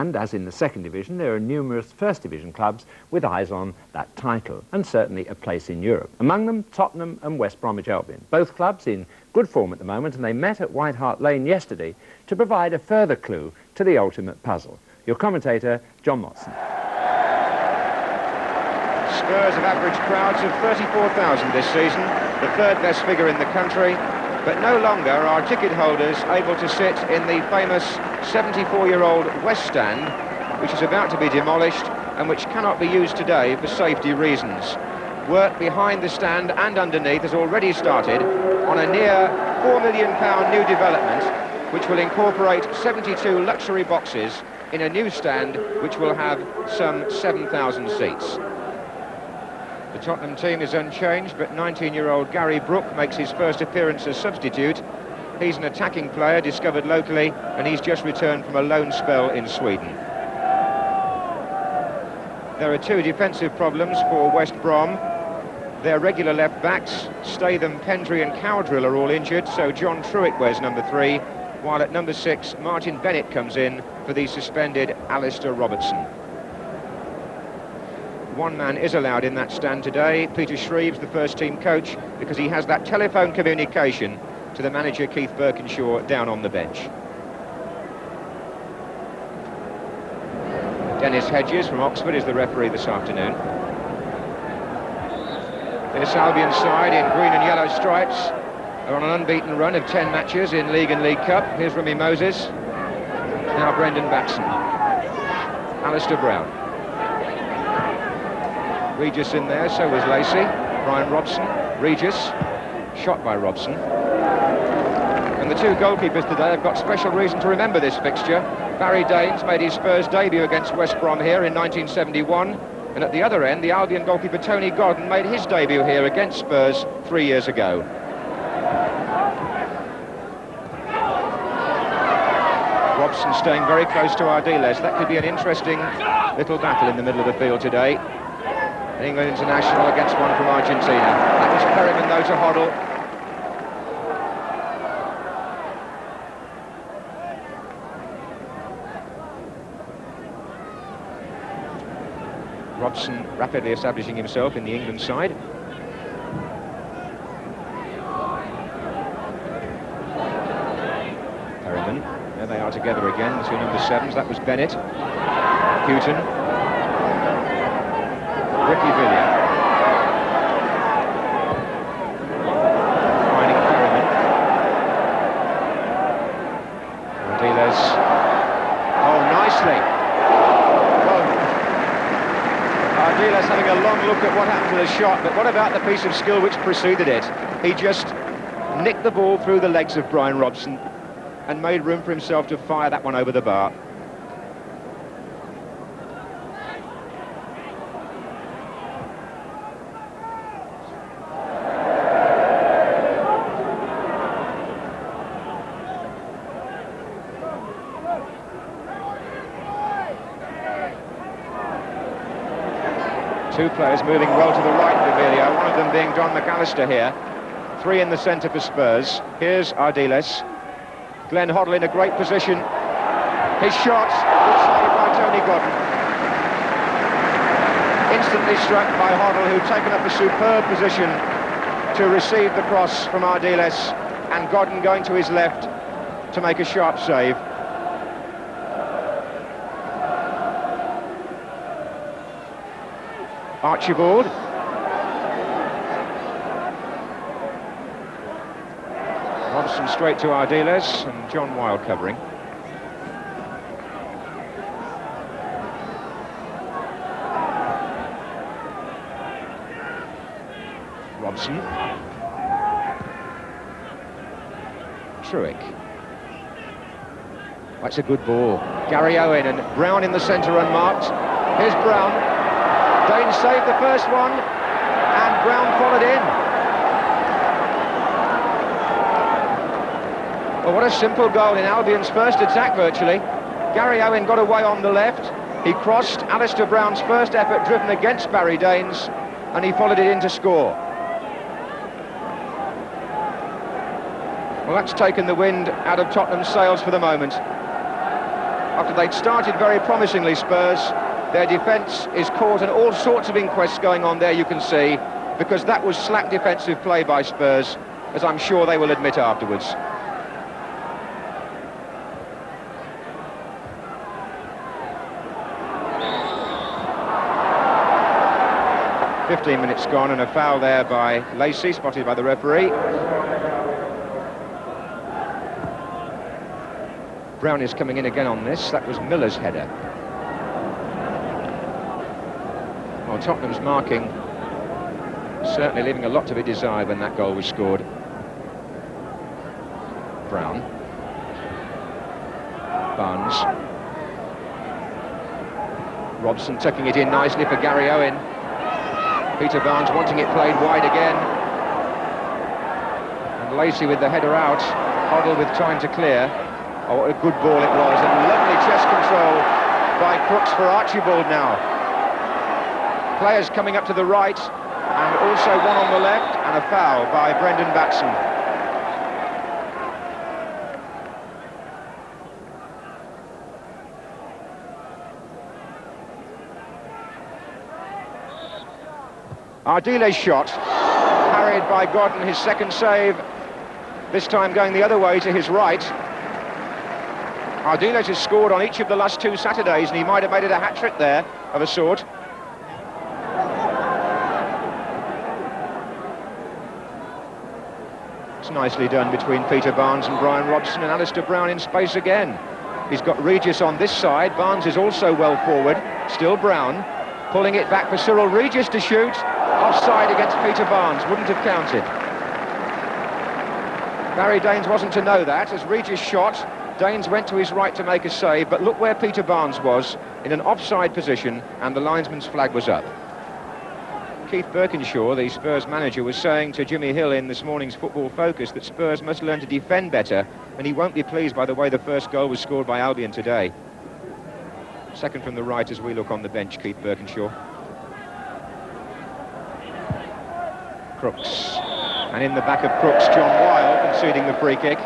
And as in the second division, there are numerous first division clubs with eyes on that title and certainly a place in Europe. Among them, Tottenham and West Bromwich Albion. Both clubs in good form at the moment, and they met at White Hart Lane yesterday to provide a further clue to the ultimate puzzle. Your commentator, John Motson. Spurs have averaged crowds of 34,000 this season, the third best figure in the country, but no longer are ticket holders able to sit in the famous 74-year-old West Stand, which is about to be demolished and which cannot be used today for safety reasons. Work behind the stand and underneath has already started on a near £4 million new development which will incorporate 72 luxury boxes in a new stand which will have some 7,000 seats. The Tottenham team is unchanged, but 19-year-old Gary Brook makes his first appearance as substitute. He's an attacking player discovered locally, and he's just returned from a loan spell in Sweden. There are two defensive problems for West Brom. Their regular left-backs, Statham, Pendry and Cowdrill are all injured, so John Truitt wears number 3, while at number 6, Martin Bennett comes in for the suspended Alistair Robertson. One man is allowed in that stand today, Peter Shreves, the first-team coach, because he has that telephone communication to the manager, Keith Birkinshaw, down on the bench. Dennis Hedges from Oxford is the referee this afternoon. This Albion side in green and yellow stripes are on an unbeaten run of 10 matches in League and League Cup. Here's Remy Moses, now Brendan Batson, Alistair Brown. Regis in there, so was Lacey, Brian Robson, Regis, shot by Robson. And the two goalkeepers today have got special reason to remember this fixture. Barry Daines made his Spurs debut against West Brom here in 1971, and at the other end, the Albion goalkeeper Tony Godden made his debut here against Spurs 3 years ago. Robson staying very close to Ardiles. That could be an interesting little battle in the middle of the field today. An England international against one from Argentina. That was Perryman though to Hoddle. Robson rapidly establishing himself in the England side. Perryman, there they are together again, the two number 7s. That was Bennett, Houghton, Ricky Villiers. Finding Perryman. Ardiles. Oh, nicely. Well, Ardiles having a long look at what happened to the shot, but what about the piece of skill which preceded it? He just nicked the ball through the legs of Brian Robson and made room for himself to fire that one over the bar. Two players moving well to the right of Villiers, one of them being Don McAllister here. 3 in the centre for Spurs. Here's Ardiles. Glenn Hoddle in a great position. His shot, good save by Tony Godden. Instantly struck by Hoddle, who'd taken up a superb position to receive the cross from Ardiles, and Godden going to his left to make a sharp save. Archibald. Robson straight to Ardiles, and John Wilde covering. Robson. Truitt. That's a good ball. Gary Owen and Brown in the centre unmarked. Here's Brown. Daines saved the first one, and Brown followed in. Well, what a simple goal in Albion's first attack, virtually. Gary Owen got away on the left. He crossed. Alistair Brown's first effort driven against Barry Daines, and he followed it in to score. Well, that's taken the wind out of Tottenham's sails for the moment. After they'd started very promisingly, Spurs, their defence is caught, and all sorts of inquests going on there, you can see, because that was slack defensive play by Spurs, as I'm sure they will admit afterwards. "15 minutes gone, and a foul there by Lacey, spotted by the referee. Brown is coming in again on this. That was Miller's header. Well, Tottenham's marking certainly leaving a lot to be desired when that goal was scored. Brown. Barnes. Robson tucking it in nicely for Gary Owen. Peter Barnes wanting it played wide again. And Lacey with the header out. Hoddle with time to clear. Oh, what a good ball it was. And lovely chest control by Crooks for Archibald now. Players coming up to the right. And also one on the left. And a foul by Brendan Batson. Ardile's shot, parried by Godden, his second save, this time going the other way to his right. Ardiles has scored on each of the last 2 Saturdays, and he might have made it a hat-trick there, of a sort. It's nicely done between Peter Barnes and Brian Robson, and Alistair Brown in space again. He's got Regis on this side. Barnes is also well forward. Still Brown, pulling it back for Cyril Regis to shoot. Offside against Peter Barnes, wouldn't have counted. Barry Daines wasn't to know that. As Regis shot, Daines went to his right to make a save, but look where Peter Barnes was, in an offside position, and the linesman's flag was up. Keith Birkinshaw, the Spurs manager, was saying to Jimmy Hill in this morning's Football Focus that Spurs must learn to defend better, and he won't be pleased by the way the first goal was scored by Albion today. Second from the right as we look on the bench, Keith Birkinshaw. Crooks, and in the back of Crooks, John Weil conceding the free kick.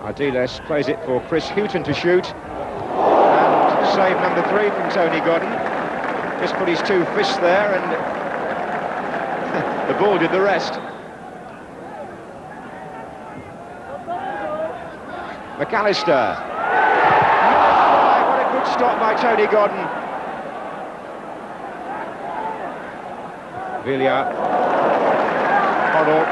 Ardiles plays it for Chris Houghton to shoot, and save number 3 from Tony Godden. Just put his 2 fists there, and the ball did the rest. McAllister. What a good stop by Tony Godden. Villiers. Hoddle.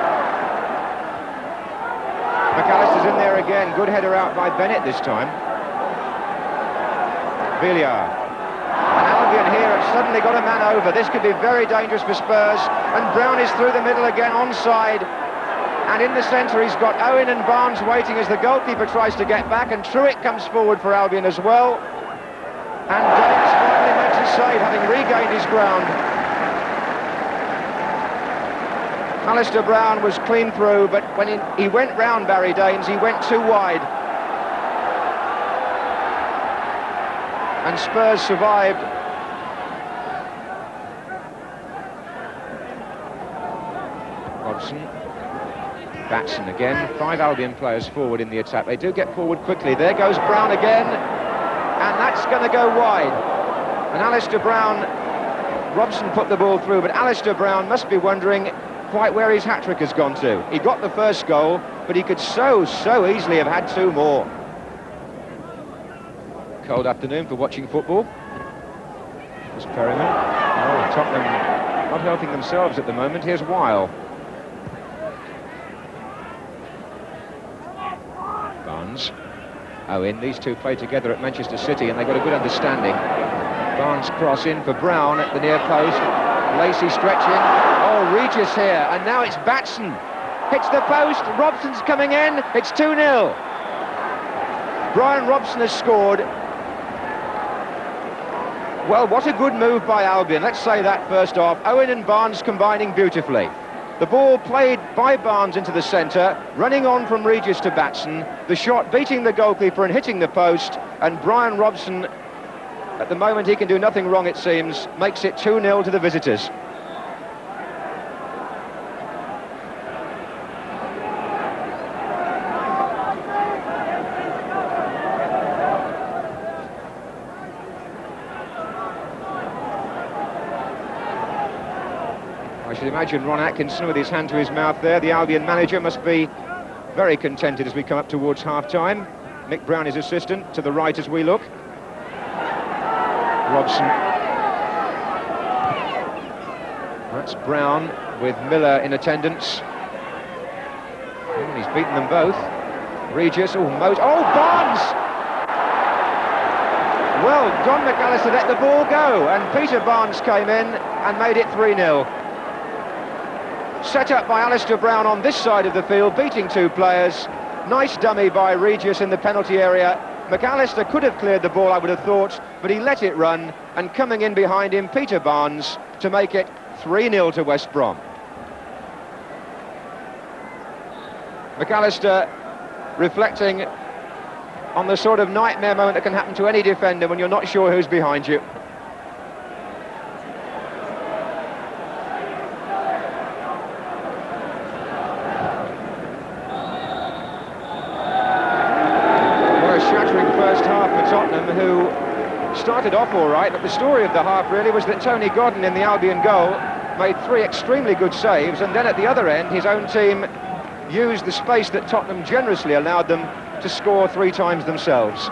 McAllister's in there again. Good header out by Bennett this time. Villiers. And Albion here have suddenly got a man over. This could be very dangerous for Spurs. And Brown is through the middle again, onside. And in the centre, he's got Owen and Barnes waiting as the goalkeeper tries to get back, and Truitt comes forward for Albion as well. And Daines finally makes a save, having regained his ground. Alistair Brown was clean through, but when he went round Barry Daines, he went too wide. And Spurs survived. Robson. Batson again. 5 Albion players forward in the attack. They do get forward quickly. There goes Brown again, and that's going to go wide. And Alistair Brown, Robson put the ball through, but Alistair Brown must be wondering quite where his hat-trick has gone to. He got the first goal, but he could so easily have had 2 more. Cold afternoon for watching football. There's Perryman. Oh, Tottenham not helping themselves at the moment. Here's Weil. Owen, these two played together at Manchester City and they got a good understanding. Barnes cross in for Brown at the near post. Lacey stretching. Oh, Regis here, and now it's Batson. Hits the post, Robson's coming in, it's 2-0. Brian Robson has scored. Well, what a good move by Albion, let's say that first off. Owen and Barnes combining beautifully. The ball played by Barnes into the centre, running on from Regis to Batson, the shot beating the goalkeeper and hitting the post, and Brian Robson At the moment, he can do nothing wrong, it seems. Makes it 2-0 to the visitors. I should imagine Ron Atkinson with his hand to his mouth there. The Albion manager must be very contented as we come up towards half-time. Mick Brown, his assistant, to the right as we look. Robson. That's Brown with Miller in attendance. Oh, he's beaten them both. Regis, Barnes! Well, Don McAllister let the ball go, and Peter Barnes came in and made it 3-0. Set up by Alistair Brown on this side of the field, beating two players. Nice dummy by Regis in the penalty area. McAllister could have cleared the ball, I would have thought, but he let it run, and coming in behind him, Peter Barnes, to make it 3-0 to West Brom. McAllister reflecting on the sort of nightmare moment that can happen to any defender when you're not sure who's behind you. Tottenham, who started off all right, but the story of the half really was that Tony Godden in the Albion goal made 3 extremely good saves, and then at the other end his own team used the space that Tottenham generously allowed them to score 3 times themselves.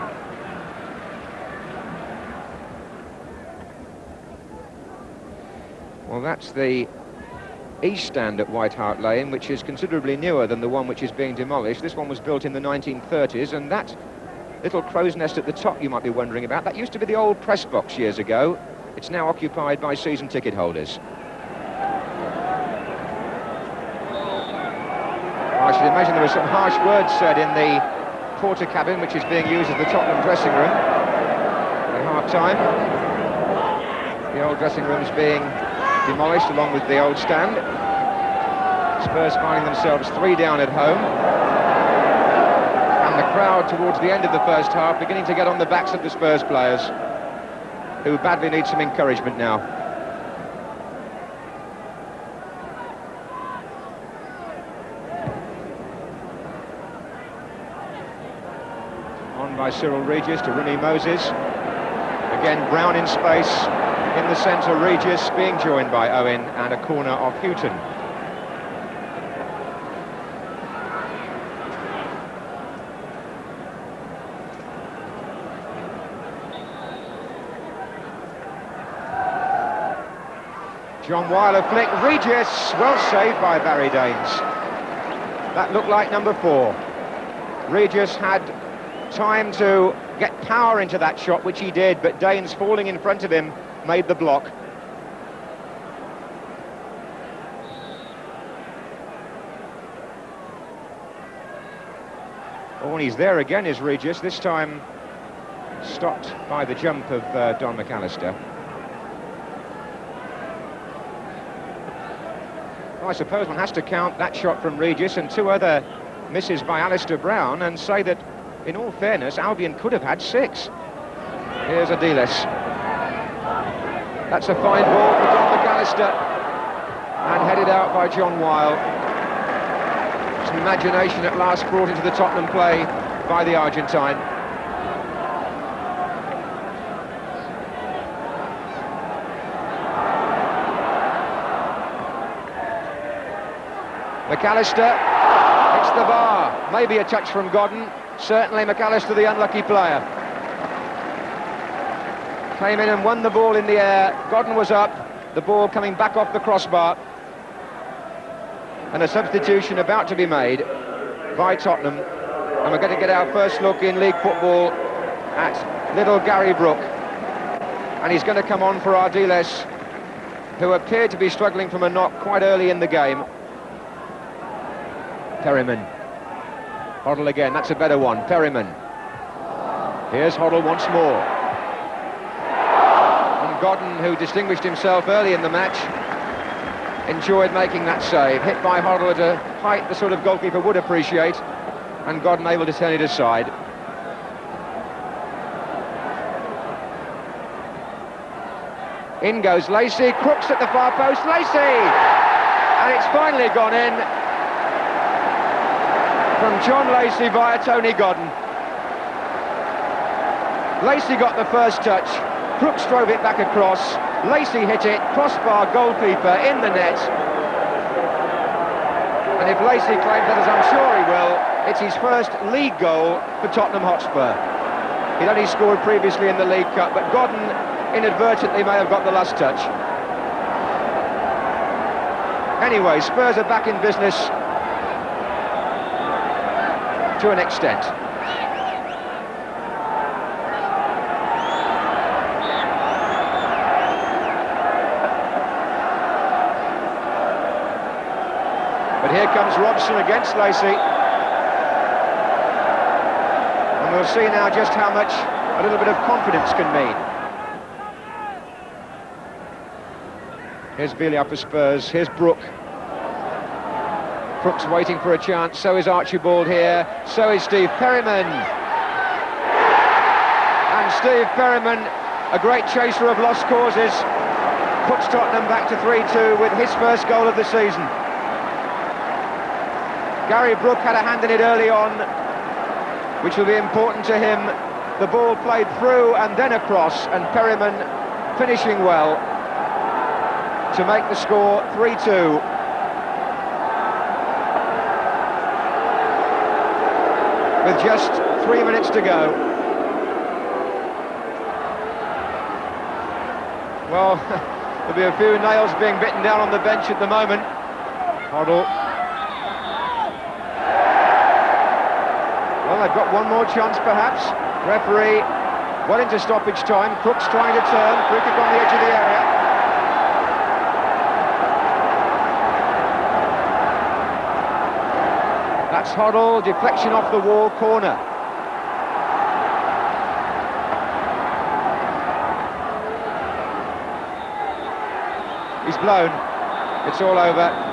Well, that's the east stand at White Hart Lane, which is considerably newer than the one which is being demolished. This one was built in the 1930s, and that little crow's nest at the top you might be wondering about, that used to be the old press box years ago. It's now occupied by season ticket holders. I should imagine there were some harsh words said in the porter cabin, which is being used as the Tottenham dressing room at half-time. The old dressing room's being demolished along with the old stand. Spurs finding themselves 3 down at home. The crowd towards the end of the first half beginning to get on the backs of the Spurs players, who badly need some encouragement now. On by Cyril Regis to Rooney Moses. Again Brown in space. In the centre, Regis being joined by Owen, and a corner off Houghton. John Weiler flick, Regis, well saved by Barry Daines. That looked like number 4. Regis had time to get power into that shot, which he did, but Daines, falling in front of him, made the block. Oh, and he's there again, is Regis, this time stopped by the jump of Don McAllister. Well, I suppose one has to count that shot from Regis and 2 other misses by Alistair Brown and say that, in all fairness, Albion could have had 6. Here's Adiles. That's a fine ball for Don McAllister, and headed out by John Weil. Some imagination at last brought into the Tottenham play by the Argentine. McAllister hits the bar. Maybe a touch from Godden. Certainly McAllister, the unlucky player. Came in and won the ball in the air. Godden was up. The ball coming back off the crossbar. And a substitution about to be made by Tottenham. And we're going to get our first look in league football at little Gary Brook. And he's going to come on for Ardiles, who appeared to be struggling from a knock quite early in the game. Perryman. Hoddle again, that's a better one. Perryman. Here's Hoddle once more. And Godden, who distinguished himself early in the match, enjoyed making that save. Hit by Hoddle at a height the sort of goalkeeper would appreciate, and Godden able to turn it aside. In goes Lacey, Crooks at the far post, Lacey! And it's finally gone in from John Lacey via Tony Godden. Lacey got the first touch, Crooks drove it back across, Lacey hit it, crossbar goalkeeper in the net. And if Lacey claims that, as I'm sure he will, it's his first league goal for Tottenham Hotspur. He'd only scored previously in the League Cup, but Godden inadvertently may have got the last touch. Anyway, Spurs are back in business to an extent. But here comes Robson against Lacey. And we'll see now just how much a little bit of confidence can mean. Here's Vilia for Spurs, here's Brook. Crooks waiting for a chance, so is Archibald here, so is Steve Perryman. And Steve Perryman, a great chaser of lost causes, puts Tottenham back to 3-2 with his first goal of the season. Gary Brook had a hand in it early on, which will be important to him. The ball played through and then across, and Perryman finishing well to make the score 3-2. With just 3 minutes to go. Well, there'll be a few nails being bitten down on the bench at the moment. Hoddle. Well, they've got one more chance perhaps. Referee well into stoppage time. Crooks trying to turn. Free kick on the edge of the area. That's Hoddle, deflection off the wall, corner. He's blown. It's all over.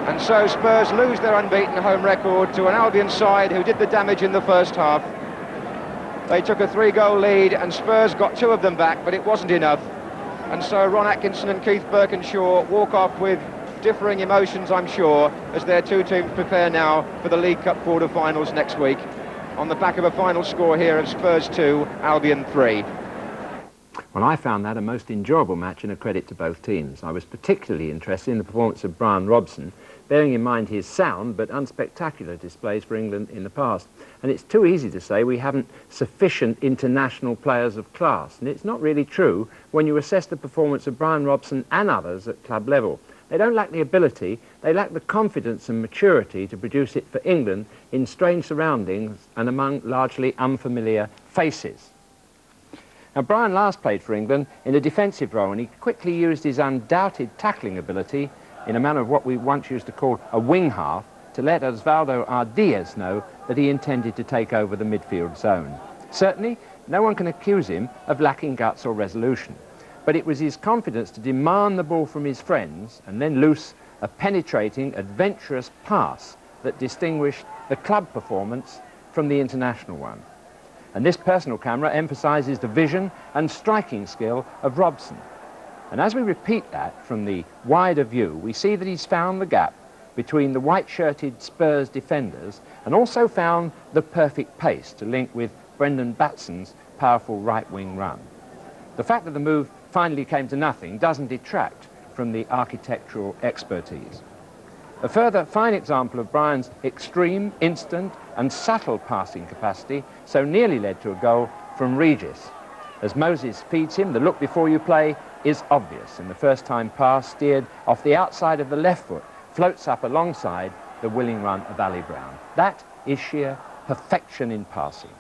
And so Spurs lose their unbeaten home record to an Albion side who did the damage in the first half. They took a 3-goal lead and Spurs got 2 of them back, but it wasn't enough. And so Ron Atkinson and Keith Birkinshaw walk off with differing emotions, I'm sure, as their 2 teams prepare now for the League Cup quarter-finals next week, on the back of a final score here of Spurs 2, Albion 3. Well, I found that a most enjoyable match and a credit to both teams. I was particularly interested in the performance of Brian Robson, bearing in mind his sound but unspectacular displays for England in the past. And it's too easy to say we haven't sufficient international players of class, and it's not really true when you assess the performance of Brian Robson and others at club level. They don't lack the ability, they lack the confidence and maturity to produce it for England in strange surroundings and among largely unfamiliar faces. Now, Brian last played for England in a defensive role, and he quickly used his undoubted tackling ability in a manner of what we once used to call a wing half to let Osvaldo Ardiaz know that he intended to take over the midfield zone. Certainly, no one can accuse him of lacking guts or resolution, but it was his confidence to demand the ball from his friends and then loose a penetrating, adventurous pass that distinguished the club performance from the international one. And this personal camera emphasises the vision and striking skill of Robson. And as we repeat that from the wider view, we see that he's found the gap between the white-shirted Spurs defenders and also found the perfect pace to link with Brendan Batson's powerful right-wing run. The fact that the move finally came to nothing doesn't detract from the architectural expertise. A further fine example of Brian's extreme, instant and subtle passing capacity so nearly led to a goal from Regis. As Moses feeds him, the look before you play is obvious, and the first-time pass steered off the outside of the left foot floats up alongside the willing run of Ali Brown. That is sheer perfection in passing.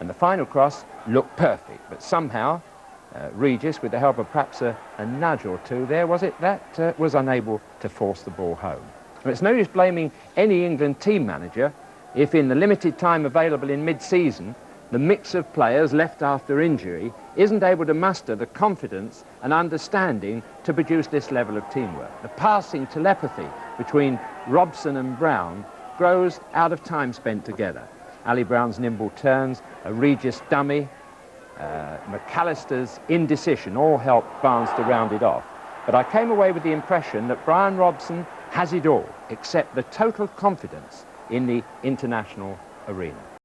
And the final cross looked perfect, but somehow Regis, with the help of perhaps a nudge or two there, was it, that was unable to force the ball home. And it's no use blaming any England team manager if in the limited time available in mid-season the mix of players left after injury isn't able to muster the confidence and understanding to produce this level of teamwork. The passing telepathy between Robson and Brown grows out of time spent together. Ali Brown's nimble turns, a Regis dummy, McAllister's indecision all helped Barnes to round it off. But I came away with the impression that Brian Robson has it all, except the total confidence in the international arena.